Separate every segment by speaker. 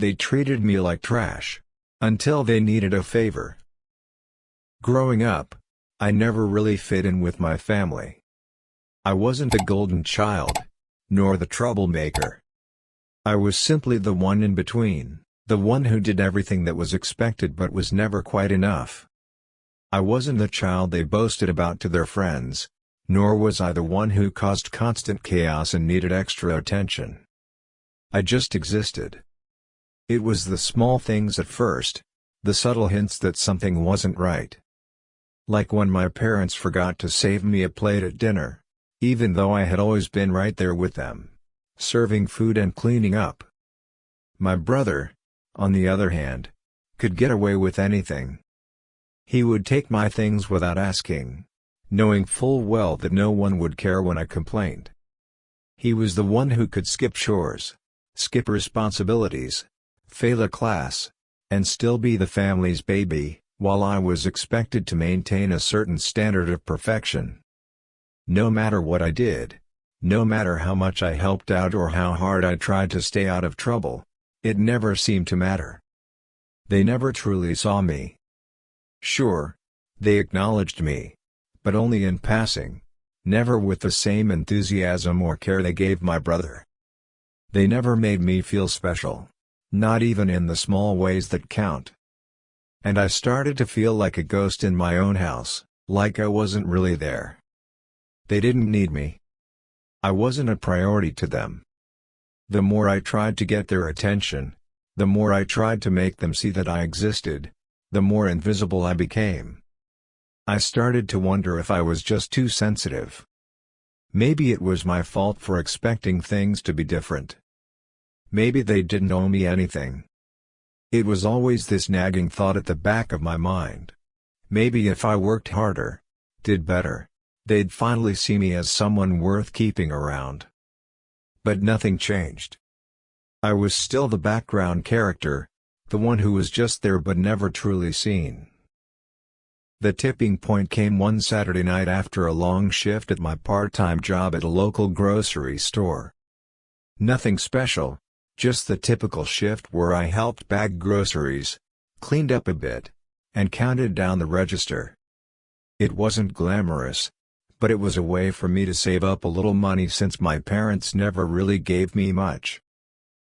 Speaker 1: They treated me like trash. Until they needed a favor. Growing up, I never really fit in with my family. I wasn't the golden child, nor the troublemaker. I was simply the one in between, the one who did everything that was expected but was never quite enough. I wasn't the child they boasted about to their friends, nor was I the one who caused constant chaos and needed extra attention. I just existed. It was the small things at first, the subtle hints that something wasn't right. Like when my parents forgot to save me a plate at dinner, even though I had always been right there with them, serving food and cleaning up. My brother, on the other hand, could get away with anything. He would take my things without asking, knowing full well that no one would care when I complained. He was the one who could skip chores, skip responsibilities, fail a class, and still be the family's baby, while I was expected to maintain a certain standard of perfection. No matter what I did, no matter how much I helped out or how hard I tried to stay out of trouble, it never seemed to matter. They never truly saw me. Sure, they acknowledged me, but only in passing, never with the same enthusiasm or care they gave my brother. They never made me feel special, not even in the small ways that count. And I started to feel like a ghost in my own house, like I wasn't really there. They didn't need me. I wasn't a priority to them. The more I tried to get their attention, the more I tried to make them see that I existed, the more invisible I became. I started to wonder if I was just too sensitive. Maybe it was my fault for expecting things to be different. Maybe they didn't owe me anything. It was always this nagging thought at the back of my mind. Maybe if I worked harder, did better, they'd finally see me as someone worth keeping around. But nothing changed. I was still the background character, the one who was just there but never truly seen. The tipping point came one Saturday night after a long shift at my part-time job at a local grocery store. Nothing special, just the typical shift where I helped bag groceries, cleaned up a bit, and counted down the register. It wasn't glamorous, but it was a way for me to save up a little money since my parents never really gave me much.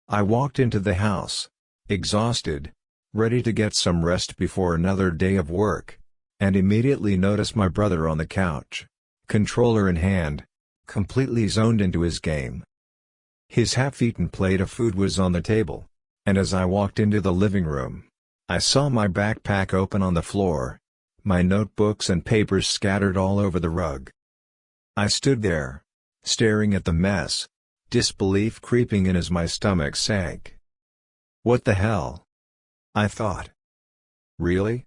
Speaker 1: I walked into the house, exhausted, ready to get some rest before another day of work, and immediately noticed my brother on the couch, controller in hand, completely zoned into his game. His half-eaten plate of food was on the table, and as I walked into the living room, I saw my backpack open on the floor, my notebooks and papers scattered all over the rug. I stood there, staring at the mess, disbelief creeping in as my stomach sank. What the hell? I thought. Really?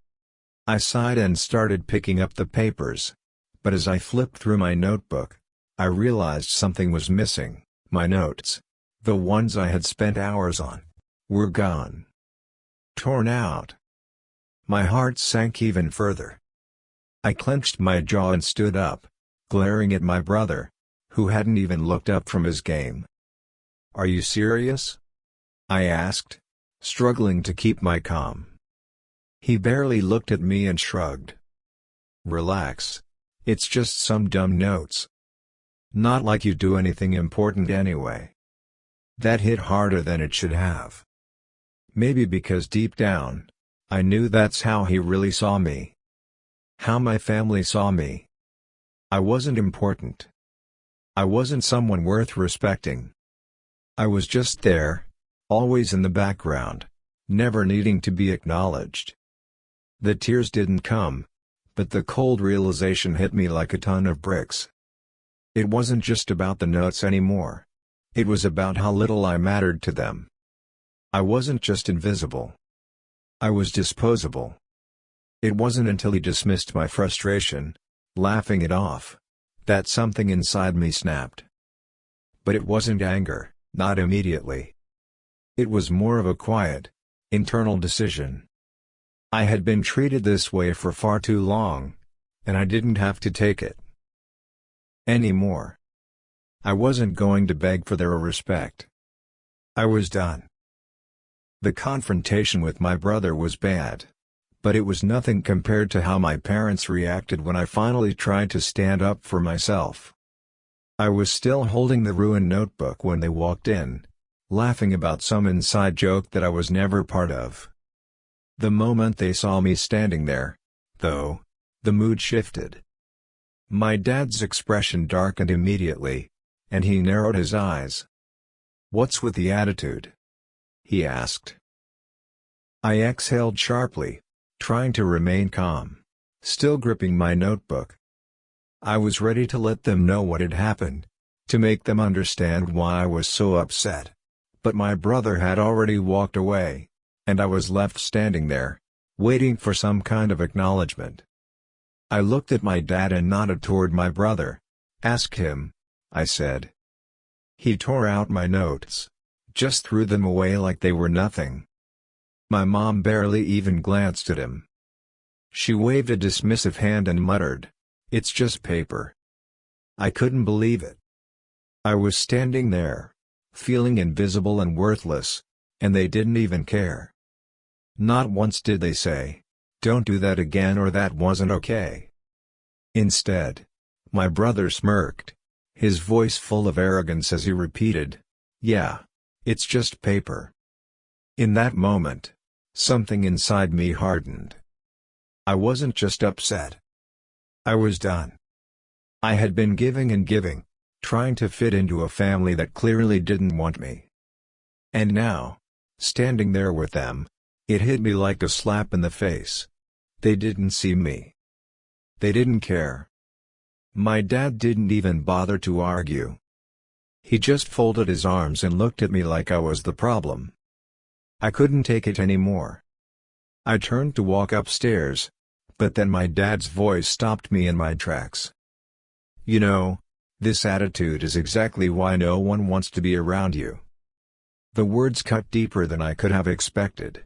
Speaker 1: I sighed and started picking up the papers, but as I flipped through my notebook, I realized something was missing. My notes, the ones I had spent hours on, were gone. Torn out. My heart sank even further. I clenched my jaw and stood up, glaring at my brother, who hadn't even looked up from his game. "Are you serious?" I asked, struggling to keep my calm. He barely looked at me and shrugged. "Relax. It's just some dumb notes. Not like you do anything important anyway." That hit harder than it should have. Maybe because deep down, I knew that's how he really saw me. How my family saw me. I wasn't important. I wasn't someone worth respecting. I was just there, always in the background, never needing to be acknowledged. The tears didn't come, but the cold realization hit me like a ton of bricks. It wasn't just about the notes anymore. It was about how little I mattered to them. I wasn't just invisible. I was disposable. It wasn't until he dismissed my frustration, laughing it off, that something inside me snapped. But it wasn't anger, not immediately. It was more of a quiet, internal decision. I had been treated this way for far too long, and I didn't have to take it anymore. I wasn't going to beg for their respect. I was done. The confrontation with my brother was bad. But it was nothing compared to how my parents reacted when I finally tried to stand up for myself. I was still holding the ruined notebook when they walked in, laughing about some inside joke that I was never part of. The moment they saw me standing there, though, the mood shifted. My dad's expression darkened immediately, and he narrowed his eyes. "What's with the attitude?" he asked. I exhaled sharply, trying to remain calm, still gripping my notebook. I was ready to let them know what had happened, to make them understand why I was so upset. But my brother had already walked away, and I was left standing there, waiting for some kind of acknowledgement. I looked at my dad and nodded toward my brother. "Ask him," I said. He tore out my notes, just threw them away like they were nothing. My mom barely even glanced at him. She waved a dismissive hand and muttered, "It's just paper." I couldn't believe it. I was standing there, feeling invisible and worthless, and they didn't even care. Not once did they say, "Don't do that again," or "That wasn't okay." Instead, my brother smirked, his voice full of arrogance as he repeated, "Yeah, it's just paper." In that moment, something inside me hardened. I wasn't just upset. I was done. I had been giving and giving, trying to fit into a family that clearly didn't want me. And now, standing there with them, it hit me like a slap in the face. They didn't see me. They didn't care. My dad didn't even bother to argue. He just folded his arms and looked at me like I was the problem. I couldn't take it anymore. I turned to walk upstairs, but then my dad's voice stopped me in my tracks. "You know, this attitude is exactly why no one wants to be around you." The words cut deeper than I could have expected.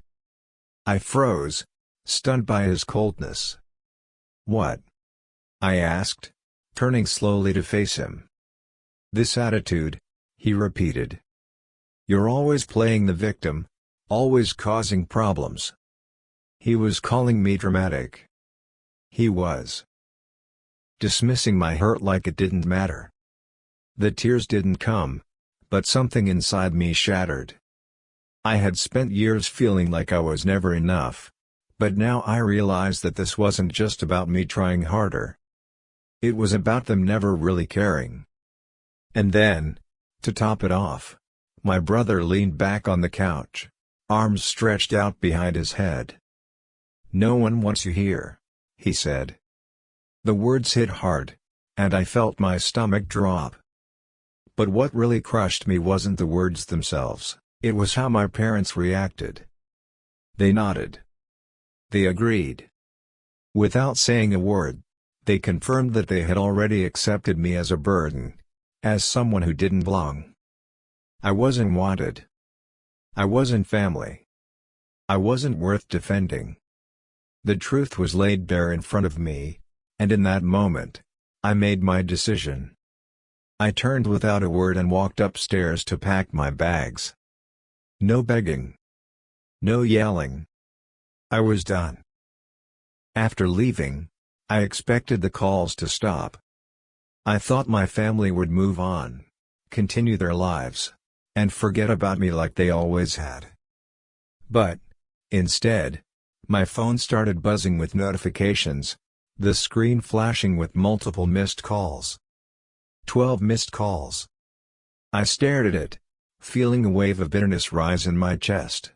Speaker 1: I froze, stunned by his coldness. "What?" I asked, turning slowly to face him. "This attitude," he repeated. "You're always playing the victim, always causing problems." He was calling me dramatic. He was dismissing my hurt like it didn't matter. The tears didn't come, but something inside me shattered. I had spent years feeling like I was never enough, but now I realized that this wasn't just about me trying harder. It was about them never really caring. And then, to top it off, my brother leaned back on the couch, arms stretched out behind his head. "No one wants you here," he said. The words hit hard, and I felt my stomach drop. But what really crushed me wasn't the words themselves, it was how my parents reacted. They nodded. They agreed. Without saying a word, they confirmed that they had already accepted me as a burden, as someone who didn't belong. I wasn't wanted. I wasn't family. I wasn't worth defending. The truth was laid bare in front of me, and in that moment, I made my decision. I turned without a word and walked upstairs to pack my bags. No begging. No yelling. I was done. After leaving, I expected the calls to stop. I thought my family would move on, continue their lives, and forget about me like they always had. But, instead, my phone started buzzing with notifications, the screen flashing with multiple missed calls. 12 missed calls. I stared at it, feeling a wave of bitterness rise in my chest.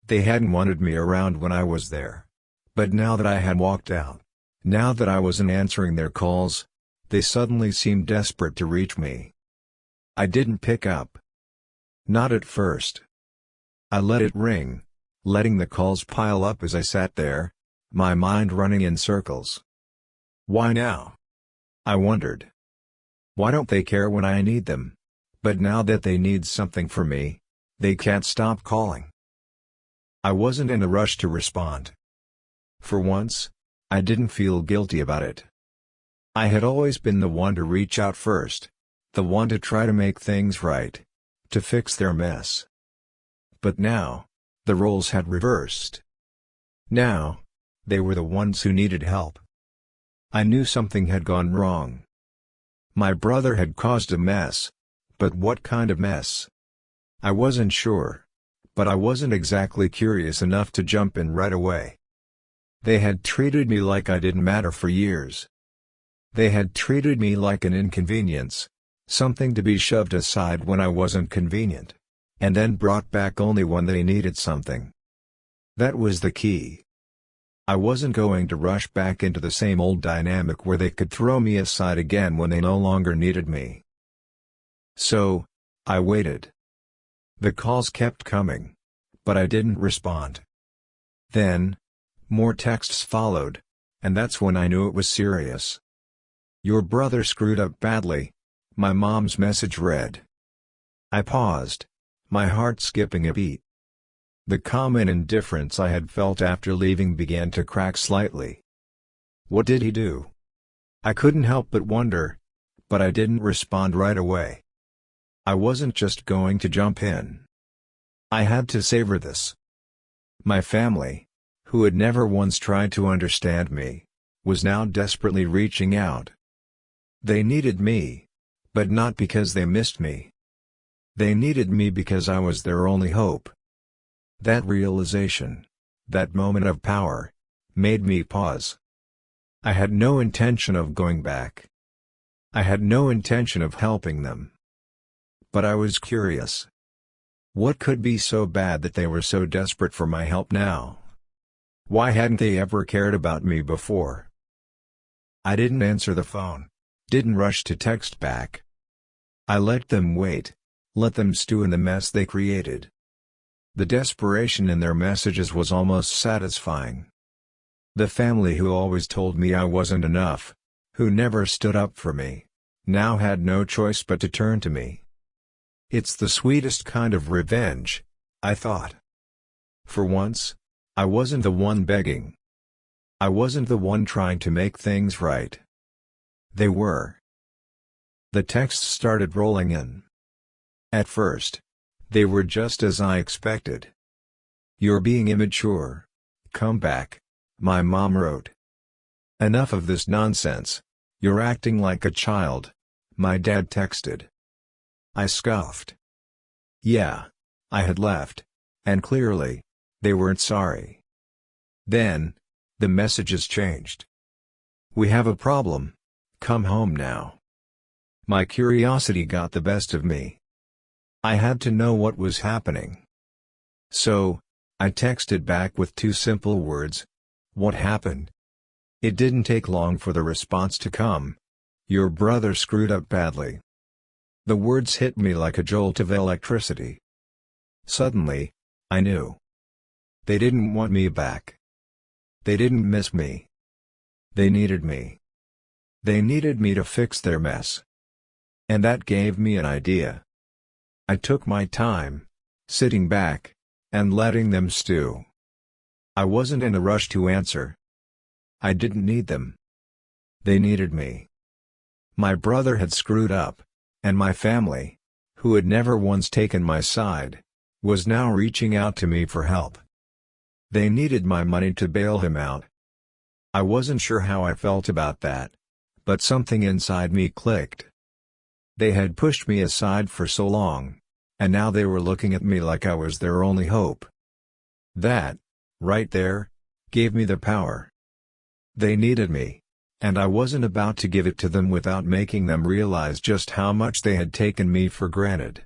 Speaker 1: They hadn't wanted me around when I was there. But now that I had walked out, now that I wasn't answering their calls, they suddenly seemed desperate to reach me. I didn't pick up. Not at first. I let it ring, letting the calls pile up as I sat there, my mind running in circles. Why now? I wondered. Why don't they care when I need them? But now that they need something from me, they can't stop calling. I wasn't in a rush to respond. For once, I didn't feel guilty about it. I had always been the one to reach out first, the one to try to make things right, to fix their mess. But now, The roles had reversed. Now, they were the ones who needed help. I knew something had gone wrong. My brother had caused a mess, but what kind of mess? I wasn't sure, but I wasn't exactly curious enough to jump in right away. They had treated me like I didn't matter for years. They had treated me like an inconvenience, something to be shoved aside when I wasn't convenient, and then brought back only when they needed something. That was the key. I wasn't going to rush back into the same old dynamic where they could throw me aside again when they no longer needed me. So, I waited. The calls kept coming, but I didn't respond. Then, more texts followed, and that's when I knew it was serious. "Your brother screwed up badly," my mom's message read. I paused, my heart skipping a beat. The common indifference I had felt after leaving began to crack slightly. What did he do? I couldn't help but wonder, but I didn't respond right away. I wasn't just going to jump in. I had to savor this. My family, who had never once tried to understand me, was now desperately reaching out. They needed me, but not because they missed me. They needed me because I was their only hope. That realization, that moment of power, made me pause. I had no intention of going back. I had no intention of helping them. But I was curious. What could be so bad that they were so desperate for my help now? Why hadn't they ever cared about me before? I didn't answer the phone, didn't rush to text back. I let them wait, let them stew in the mess they created. The desperation in their messages was almost satisfying. The family who always told me I wasn't enough, who never stood up for me, now had no choice but to turn to me. It's the sweetest kind of revenge, I thought. For once, I wasn't the one begging. I wasn't the one trying to make things right. They were. The texts started rolling in. At first, they were just as I expected. "You're being immature. Come back," my mom wrote. "Enough of this nonsense. You're acting like a child," my dad texted. I scoffed. Yeah, I had left, and clearly, they weren't sorry. Then, the messages changed. "We have a problem. Come home now." My curiosity got the best of me. I had to know what was happening. So, I texted back with two simple words. "What happened?" It didn't take long for the response to come. "Your brother screwed up badly." The words hit me like a jolt of electricity. Suddenly, I knew. They didn't want me back. They didn't miss me. They needed me. They needed me to fix their mess. And that gave me an idea. I took my time, sitting back, and letting them stew. I wasn't in a rush to answer. I didn't need them. They needed me. My brother had screwed up, and my family, who had never once taken my side, was now reaching out to me for help. They needed my money to bail him out. I wasn't sure how I felt about that, but something inside me clicked. They had pushed me aside for so long, and now they were looking at me like I was their only hope. That, right there, gave me the power. They needed me, and I wasn't about to give it to them without making them realize just how much they had taken me for granted.